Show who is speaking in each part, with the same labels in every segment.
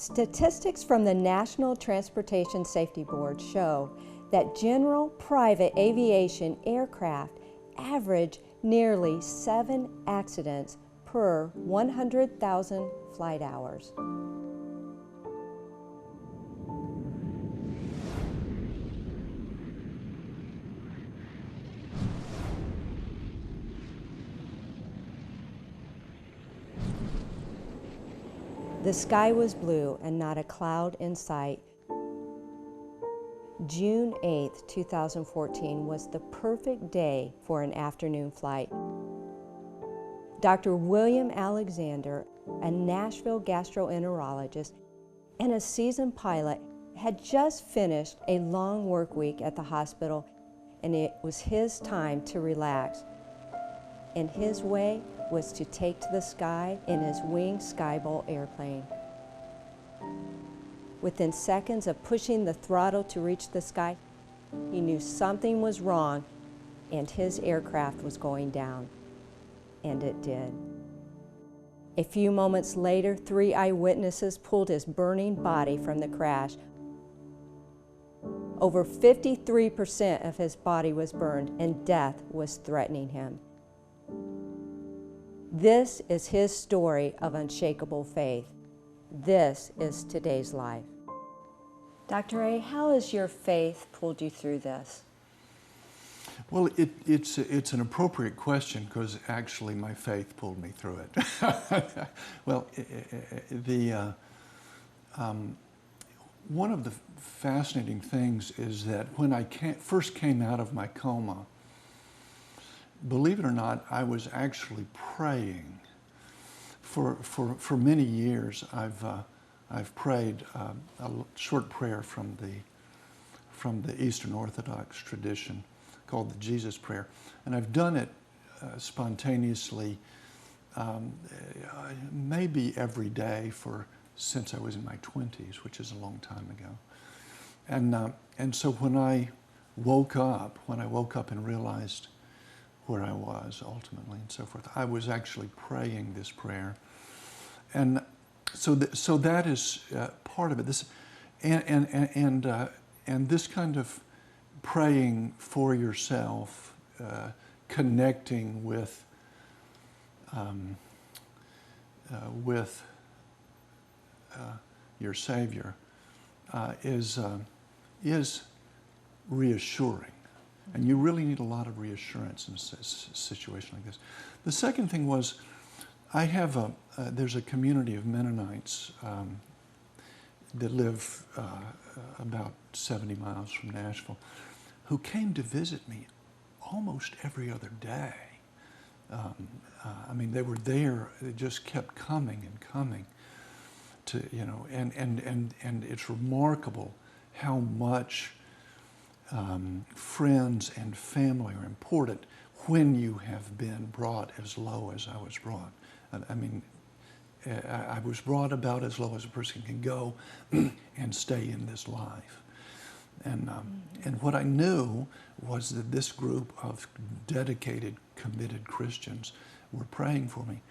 Speaker 1: Statistics from the National Transportation Safety Board show that general private aviation aircraft average nearly 7 accidents per 100,000 flight hours. The sky was blue and not a cloud in sight. June 8, 2014 was the perfect day for an afternoon flight. Dr. William Alexander, a Nashville gastroenterologist and a seasoned pilot, had just finished a long work week at the hospital, and it was his time to relax. And his way was to take to the sky in his winged Skybolt airplane. Within seconds of pushing the throttle to reach the sky, he knew something was wrong and his aircraft was going down. And it did. A few moments later, 3 eyewitnesses pulled his burning body from the crash. Over 53% of his body was burned and death was threatening him. This is his story of unshakable faith. This is today's life. Dr. A, how has your faith pulled you through this?
Speaker 2: Well, it's an appropriate question because actually my faith pulled me through it. Well, one of the fascinating things is that when I first came out of my coma, believe it or not, I was actually praying. For many years, I've prayed a short prayer from the Eastern Orthodox tradition called the Jesus Prayer, and I've done it spontaneously, maybe every day since I was in my 20s, which is a long time ago. And so when I woke up and realized where I was ultimately and so forth, I was actually praying this prayer. And so that is part of it. This and this kind of praying for yourself, connecting with your Savior, is reassuring. And you really need a lot of reassurance in a situation like this. The second thing was, I have there's a community of Mennonites that live about 70 miles from Nashville, who came to visit me almost every other day. I mean, they were there, they just kept coming and coming to, and it's remarkable how much friends and family are important when you have been brought as low as I was brought. I mean, I was brought about as low as a person can go and stay in this life. And what I knew was that this group of dedicated, committed Christians were praying for me,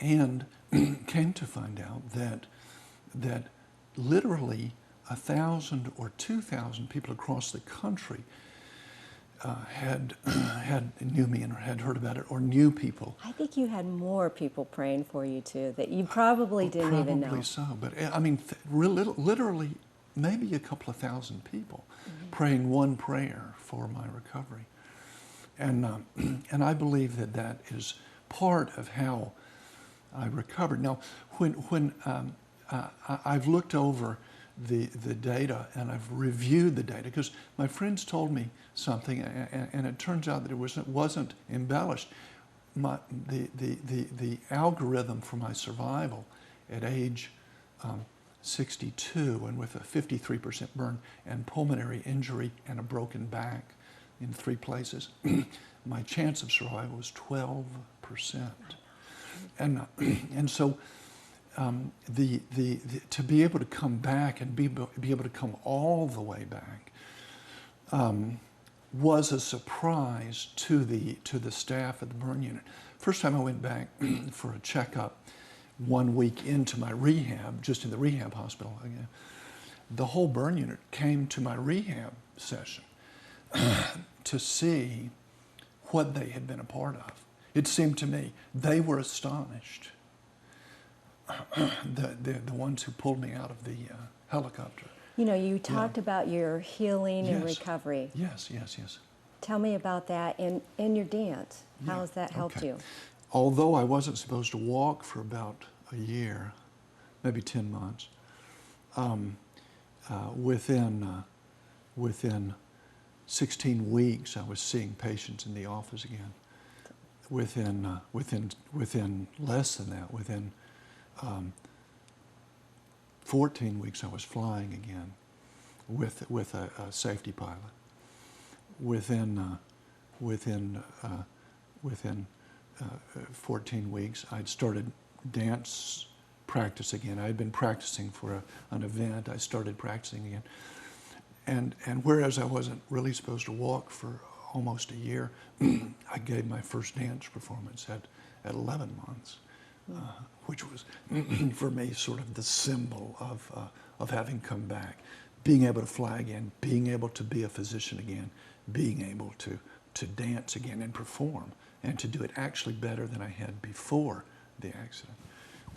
Speaker 2: and came to find out that literally 1,000 or 2,000 people across the country had knew me and had heard about it, or knew people.
Speaker 1: I think you had more people praying for you too that you probably didn't even know.
Speaker 2: Probably so, but I mean, literally maybe a couple of thousand people praying one prayer for my recovery. And I believe that is part of how I recovered. Now, when I've looked over the data and I've reviewed the data, because my friends told me something, and it turns out that it wasn't embellished. The algorithm for my survival at age 62, and with a 53% burn and pulmonary injury and a broken back in 3 places, my chance of survival was 12%. And so to be able to come back and be able to come all the way back was a surprise to the staff at the burn unit. First time I went back for a checkup 1 week into my rehab, just in the rehab hospital again, the whole burn unit came to my rehab session to see what they had been a part of. It seemed to me they were astonished. The ones who pulled me out of the helicopter.
Speaker 1: You know, you talked about your healing and
Speaker 2: Yes.
Speaker 1: recovery.
Speaker 2: Yes.
Speaker 1: Tell me about that in your dance. How has that helped
Speaker 2: Okay.
Speaker 1: you?
Speaker 2: Although I wasn't supposed to walk for about a year, maybe 10 months, within 16 weeks, I was seeing patients in the office again. Within less than that, within 14 weeks, I was flying again with a safety pilot. Within 14 weeks, I'd started dance practice again. I had been practicing for an event. I started practicing again. And whereas I wasn't really supposed to walk for almost a year, I gave my first dance performance at 11 months, which was, for me, sort of the symbol of having come back. Being able to fly again, being able to be a physician again, being able to dance again and perform, and to do it actually better than I had before the accident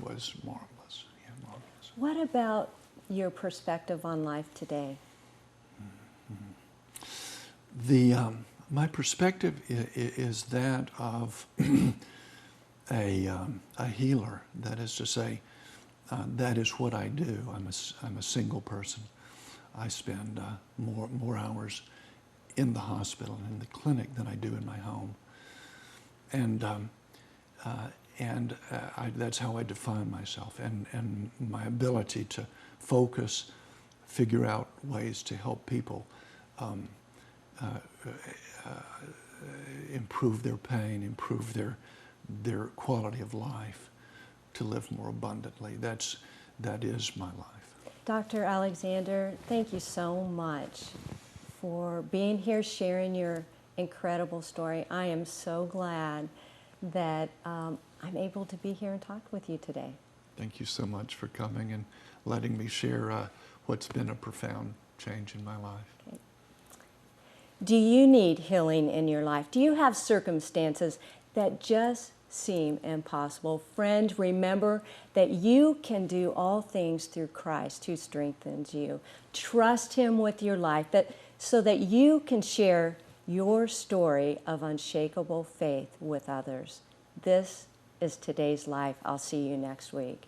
Speaker 2: was marvelous. Yeah, marvelous.
Speaker 1: What about your perspective on life today?
Speaker 2: My perspective is that of a healer. That is to say, that is what I do. I'm a single person. I spend more hours in the hospital and in the clinic than I do in my home, and that's how I define myself. And my ability to focus, figure out ways to help people improve their pain, improve their quality of life, to live more abundantly. That is my life.
Speaker 1: Dr. Alexander, thank you so much for being here, sharing your incredible story. I am so glad that I'm able to be here and talk with you today.
Speaker 2: Thank you so much for coming and letting me share what's been a profound change in my life.
Speaker 1: Okay. Do you need healing in your life? Do you have circumstances that just seem impossible? Friend, remember that you can do all things through Christ who strengthens you. Trust Him with your life so that you can share your story of unshakable faith with others. This is today's life. I'll see you next week.